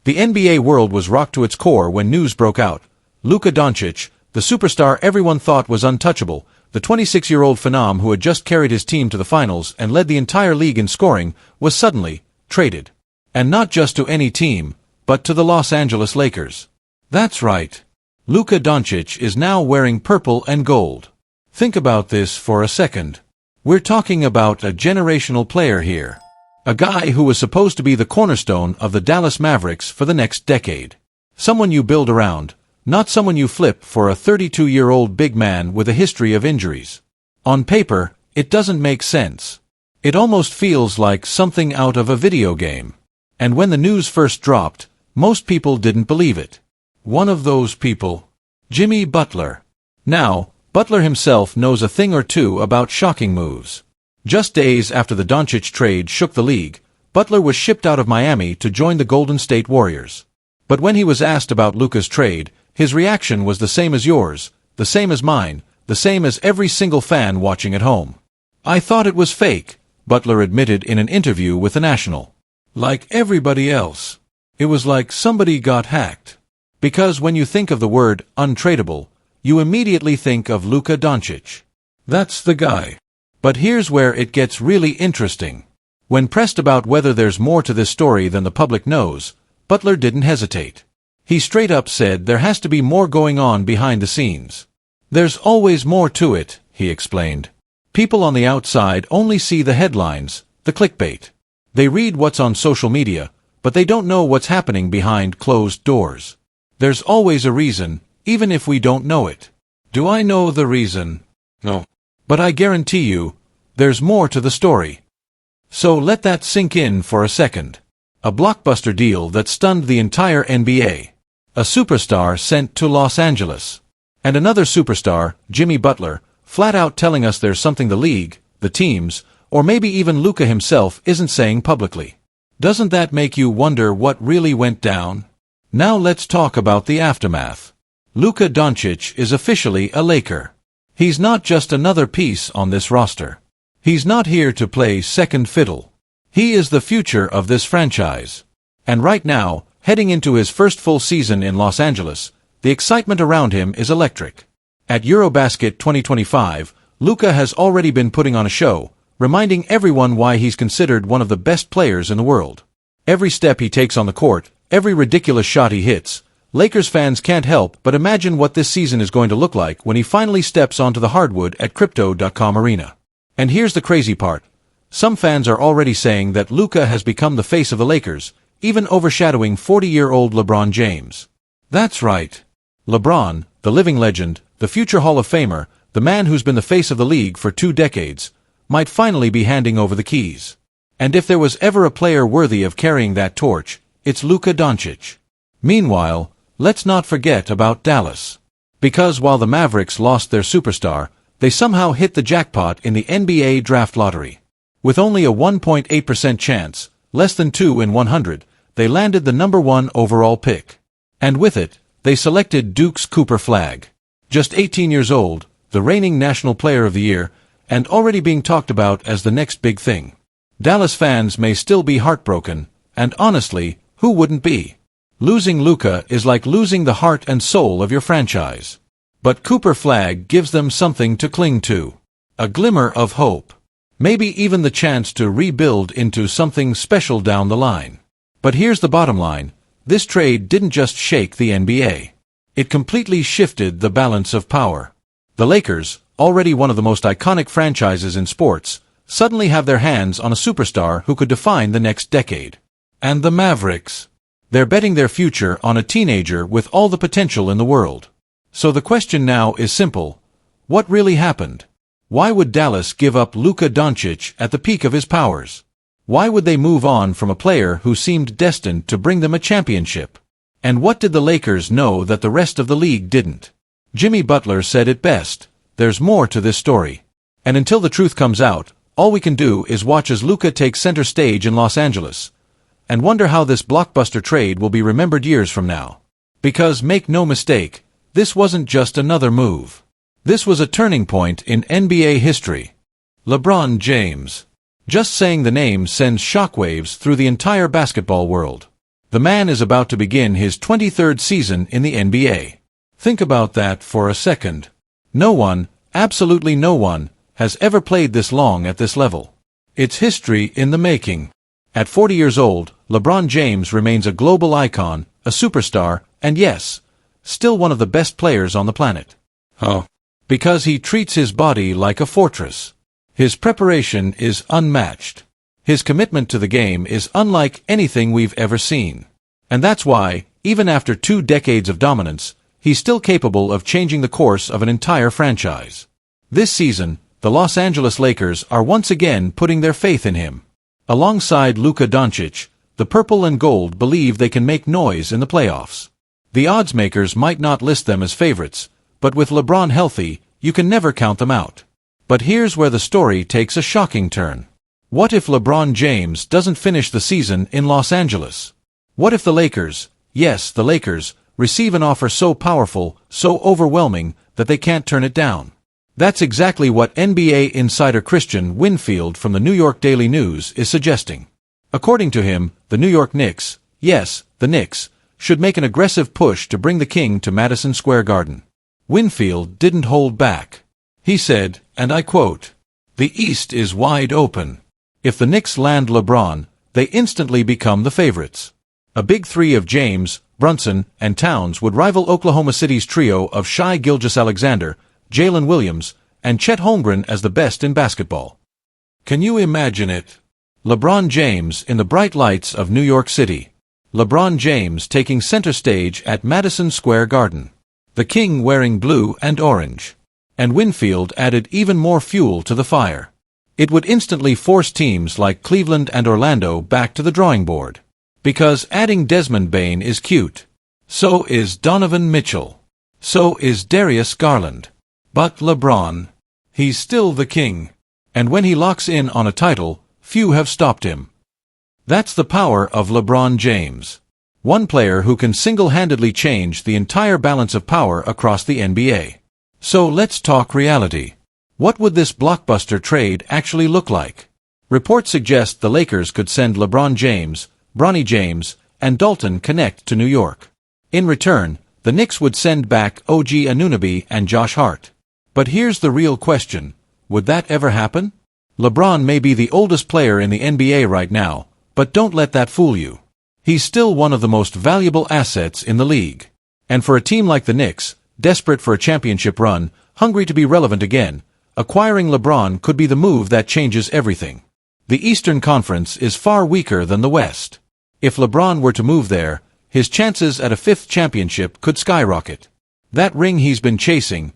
The NBA world was rocked to its core when news broke out. Luka Doncic, the superstar everyone thought was untouchable, the 26-year-old phenom who had just carried his team to the finals and led the entire league in scoring, was suddenly traded. And not just to any team, but to the Los Angeles Lakers. That's right. Luka Doncic is now wearing purple and gold. Think about this for a second. We're talking about a generational player here. A guy who was supposed to be the cornerstone of the Dallas Mavericks for the next decade. Someone you build around, not someone you flip for a 32-year-old big man with a history of injuries. On paper, it doesn't make sense. It almost feels like something out of a video game. And when the news first dropped, most people didn't believe it. One of those people, Jimmy Butler. Now, Butler himself knows a thing or two about shocking moves. Just days after the Doncic trade shook the league, Butler was shipped out of Miami to join the Golden State Warriors. But when he was asked about Luka's trade, his reaction was the same as yours, the same as mine, the same as every single fan watching at home. "I thought it was fake," Butler admitted in an interview with The National. "Like everybody else. It was like somebody got hacked." Because when you think of the word untradeable, you immediately think of Luka Doncic. That's the guy. But here's where it gets really interesting. When pressed about whether there's more to this story than the public knows, Butler didn't hesitate. He straight up said there has to be more going on behind the scenes. "There's always more to it," he explained. "People on the outside only see the headlines, the clickbait. They read what's on social media, but they don't know what's happening behind closed doors. There's always a reason, even if we don't know it." Do I know the reason? No. But I guarantee you, there's more to the story. So let that sink in for a second. A blockbuster deal that stunned the entire NBA. A superstar sent to Los Angeles. And another superstar, Jimmy Butler, flat out telling us there's something the league, the teams, or maybe even Luka himself isn't saying publicly. Doesn't that make you wonder what really went down? Now let's talk about the aftermath. Luka Doncic is officially a Laker. He's not just another piece on this roster. He's not here to play second fiddle. He is the future of this franchise. And right now, heading into his first full season in Los Angeles, the excitement around him is electric. At Eurobasket 2025, Luka has already been putting on a show, reminding everyone why he's considered one of the best players in the world. Every step he takes on the court, every ridiculous shot he hits, Lakers fans can't help but imagine what this season is going to look like when he finally steps onto the hardwood at Crypto.com Arena. And here's the crazy part. Some fans are already saying that Luka has become the face of the Lakers, even overshadowing 40-year-old Lebron James. That's right. LeBron, the living legend, the future Hall of Famer, the man who's been the face of the league for 2 decades, might finally be handing over the keys. And if there was ever a player worthy of carrying that torch, it's Luka Doncic. Meanwhile, let's not forget about Dallas. Because while the Mavericks lost their superstar, they somehow hit the jackpot in the NBA draft lottery. With only a 1.8% chance, less than 2 in 100, they landed the number 1 overall pick. And with it, they selected Duke's Cooper Flagg. Just 18 years old, the reigning National Player of the Year, and already being talked about as the next big thing. Dallas fans may still be heartbroken, and honestly, who wouldn't be? Losing Luka is like losing the heart and soul of your franchise. But Cooper Flagg gives them something to cling to. A glimmer of hope. Maybe even the chance to rebuild into something special down the line. But here's the bottom line. This trade didn't just shake the NBA. It completely shifted the balance of power. The Lakers, already one of the most iconic franchises in sports, suddenly have their hands on a superstar who could define the next decade. And the Mavericks. They're betting their future on a teenager with all the potential in the world. So the question now is simple. What really happened? Why would Dallas give up Luka Doncic at the peak of his powers? Why would they move on from a player who seemed destined to bring them a championship? And what did the Lakers know that the rest of the league didn't? Jimmy Butler said it best. There's more to this story. And until the truth comes out, all we can do is watch as Luka takes center stage in Los Angeles, and wonder how this blockbuster trade will be remembered years from now. Because make no mistake, this wasn't just another move. This was a turning point in NBA history. LeBron James. Just saying the name sends shockwaves through the entire basketball world. The man is about to begin his 23rd season in the NBA. Think about that for a second. No one, absolutely no one, has ever played this long at this level. It's history in the making. At 40 years old, LeBron James remains a global icon, a superstar, and yes, still one of the best players on the planet. Because he treats his body like a fortress. His preparation is unmatched. His commitment to the game is unlike anything we've ever seen. And that's why, even after 2 decades of dominance, he's still capable of changing the course of an entire franchise. This season, the Los Angeles Lakers are once again putting their faith in him. Alongside Luka Doncic, the purple and gold believe they can make noise in the playoffs. The odds makers might not list them as favorites, but with LeBron healthy, you can never count them out. But here's where the story takes a shocking turn. What if LeBron James doesn't finish the season in Los Angeles? What if the Lakers, yes, the Lakers, receive an offer so powerful, so overwhelming, that they can't turn it down? That's exactly what NBA insider Christian Winfield from the New York Daily News is suggesting. According to him, the New York Knicks, yes, the Knicks, should make an aggressive push to bring the king to Madison Square Garden. Winfield didn't hold back. He said, and I quote, "The East is wide open. If the Knicks land LeBron, they instantly become the favorites. A big three of James, Brunson, and Towns would rival Oklahoma City's trio of Shai Gilgeous-Alexander, Jalen Williams, and Chet Holmgren as the best in basketball." Can you imagine it? LeBron James in the bright lights of New York City. LeBron James taking center stage at Madison Square Garden. The king wearing blue and orange. And Winfield added even more fuel to the fire. It would instantly force teams like Cleveland and Orlando back to the drawing board. Because adding Desmond Bane is cute. So is Donovan Mitchell. So is Darius Garland. But LeBron, he's still the king. And when he locks in on a title, few have stopped him. That's the power of LeBron James. One player who can single-handedly change the entire balance of power across the NBA. So let's talk reality. What would this blockbuster trade actually look like? Reports suggest the Lakers could send LeBron James, Bronny James, and Dalton Connect to New York. In return, the Knicks would send back OG Anunoby and Josh Hart. But here's the real question. Would that ever happen? LeBron may be the oldest player in the NBA right now, but don't let that fool you. He's still one of the most valuable assets in the league. And for a team like the Knicks, desperate for a championship run, hungry to be relevant again, acquiring LeBron could be the move that changes everything. The Eastern Conference is far weaker than the West. If LeBron were to move there, his chances at a 5th championship could skyrocket. That ring he's been chasing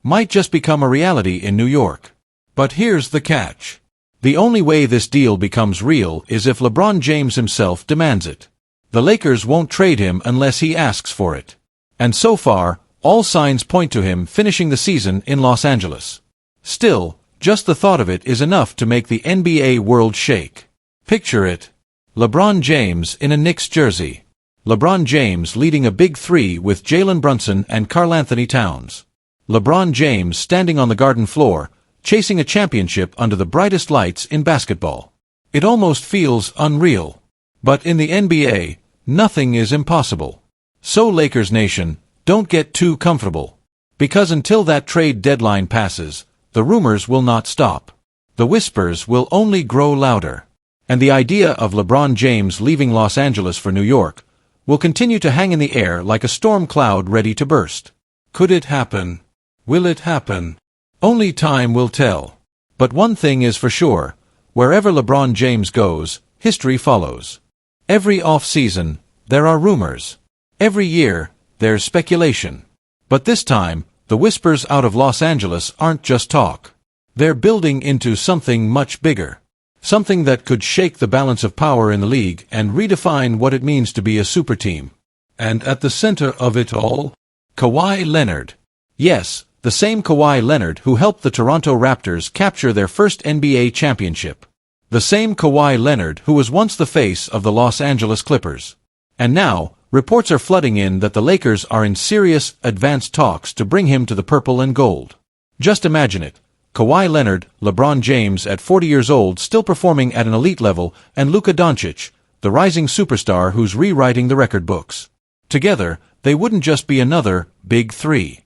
might just become a reality in New York. But here's the catch. The only way this deal becomes real is if LeBron James himself demands it. The Lakers won't trade him unless he asks for it. And so far, all signs point to him finishing the season in Los Angeles. Still, just the thought of it is enough to make the NBA world shake. Picture it. LeBron James in a Knicks jersey. LeBron James leading a big three with Jalen Brunson and Karl-Anthony Towns. LeBron James standing on the Garden floor, chasing a championship under the brightest lights in basketball. It almost feels unreal. But in the NBA, nothing is impossible. So Lakers Nation, don't get too comfortable. Because until that trade deadline passes, the rumors will not stop. The whispers will only grow louder. And the idea of LeBron James leaving Los Angeles for New York will continue to hang in the air like a storm cloud ready to burst. Could it happen? Will it happen? Only time will tell. But one thing is for sure, wherever LeBron James goes, history follows. Every off-season, there are rumors. Every year, there's speculation. But this time, the whispers out of Los Angeles aren't just talk. They're building into something much bigger. Something that could shake the balance of power in the league and redefine what it means to be a super team. And at the center of it all, Kawhi Leonard. Yes, the same Kawhi Leonard who helped the Toronto Raptors capture their first NBA championship. The same Kawhi Leonard who was once the face of the Los Angeles Clippers. And now, reports are flooding in that the Lakers are in serious, advanced talks to bring him to the purple and gold. Just imagine it. Kawhi Leonard, LeBron James at 40 years old still performing at an elite level, and Luka Doncic, the rising superstar who's rewriting the record books. Together, they wouldn't just be another Big Three.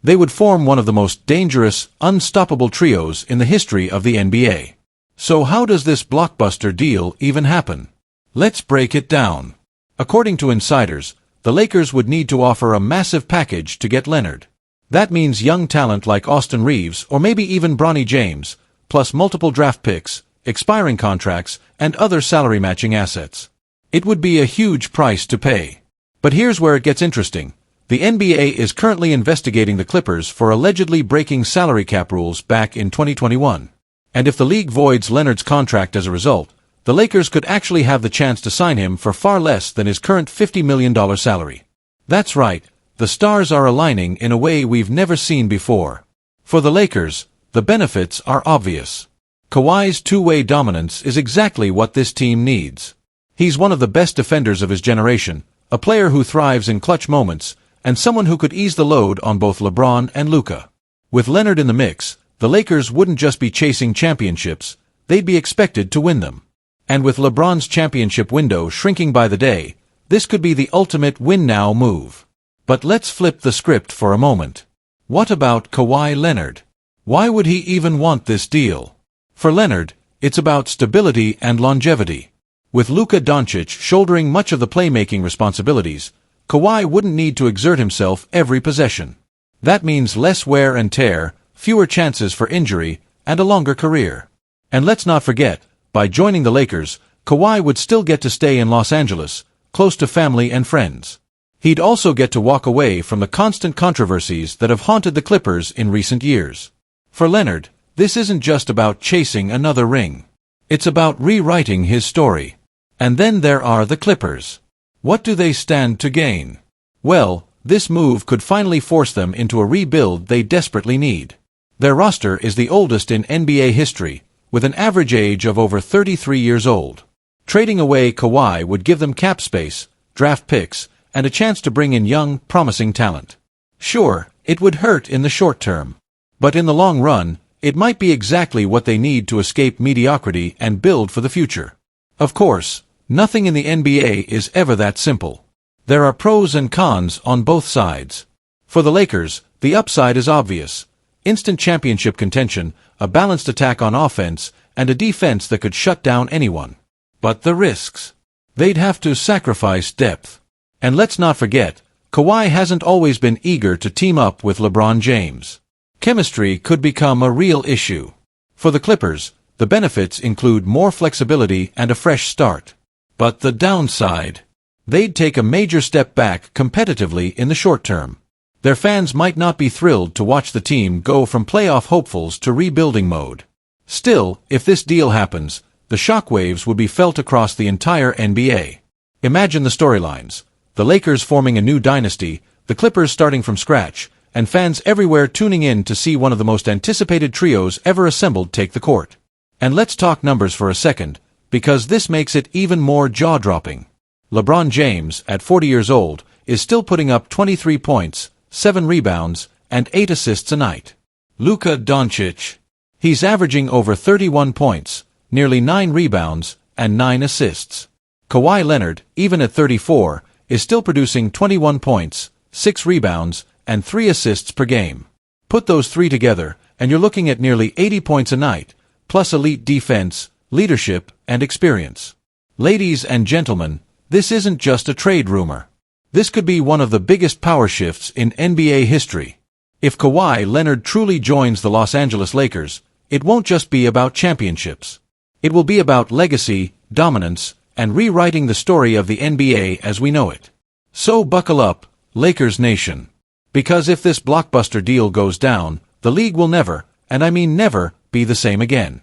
They would form one of the most dangerous, unstoppable trios in the history of the NBA. So how does this blockbuster deal even happen? Let's break it down. According to insiders, the Lakers would need to offer a massive package to get Leonard. That means young talent like Austin Reeves or maybe even Bronny James, plus multiple draft picks, expiring contracts, and other salary-matching assets. It would be a huge price to pay. But here's where it gets interesting. The NBA is currently investigating the Clippers for allegedly breaking salary cap rules back in 2021. And if the league voids Leonard's contract as a result, the Lakers could actually have the chance to sign him for far less than his current $50 million salary. That's right, the stars are aligning in a way we've never seen before. For the Lakers, the benefits are obvious. Kawhi's two-way dominance is exactly what this team needs. He's one of the best defenders of his generation, a player who thrives in clutch moments, and someone who could ease the load on both Lebron and Luka. With Leonard in the mix, the Lakers wouldn't just be chasing championships, they'd be expected to win them. And with LeBron's championship window shrinking by the day, this could be the ultimate win-now move. But let's flip the script for a moment. What about Kawhi Leonard? Why would he even want this deal? For Leonard, it's about stability and longevity. With Luka Doncic shouldering much of the playmaking responsibilities, Kawhi wouldn't need to exert himself every possession. That means less wear and tear, fewer chances for injury, and a longer career. And let's not forget, by joining the Lakers, Kawhi would still get to stay in Los Angeles, close to family and friends. He'd also get to walk away from the constant controversies that have haunted the Clippers in recent years. For Leonard, this isn't just about chasing another ring. It's about rewriting his story. And then there are the Clippers. What do they stand to gain? Well, this move could finally force them into a rebuild they desperately need. Their roster is the oldest in NBA history, with an average age of over 33 years old. Trading away Kawhi would give them cap space, draft picks, and a chance to bring in young, promising talent. Sure, it would hurt in the short term. But in the long run, it might be exactly what they need to escape mediocrity and build for the future. Of course, nothing in the NBA is ever that simple. There are pros and cons on both sides. For the Lakers, the upside is obvious. Instant championship contention, a balanced attack on offense, and a defense that could shut down anyone. But the risks? They'd have to sacrifice depth. And let's not forget, Kawhi hasn't always been eager to team up with LeBron James. Chemistry could become a real issue. For the Clippers, the benefits include more flexibility and a fresh start. But the downside? They'd take a major step back competitively in the short term. Their fans might not be thrilled to watch the team go from playoff hopefuls to rebuilding mode. Still, if this deal happens, the shockwaves would be felt across the entire NBA. Imagine the storylines. The Lakers forming a new dynasty, the Clippers starting from scratch, and fans everywhere tuning in to see one of the most anticipated trios ever assembled take the court. And let's talk numbers for a second, because this makes it even more jaw-dropping. LeBron James, at 40 years old, is still putting up 23 points, 7 rebounds, and 8 assists a night. Luka Doncic. He's averaging over 31 points, nearly 9 rebounds, and 9 assists. Kawhi Leonard, even at 34, is still producing 21 points, 6 rebounds, and 3 assists per game. Put those three together, and you're looking at nearly 80 points a night, plus elite defense, leadership, and experience. Ladies and gentlemen, this isn't just a trade rumor. This could be one of the biggest power shifts in NBA history. If Kawhi Leonard truly joins the Los Angeles Lakers, it won't just be about championships. It will be about legacy, dominance, and rewriting the story of the NBA as we know it. So buckle up, Lakers Nation. Because if this blockbuster deal goes down, the league will never, and I mean never, be the same again.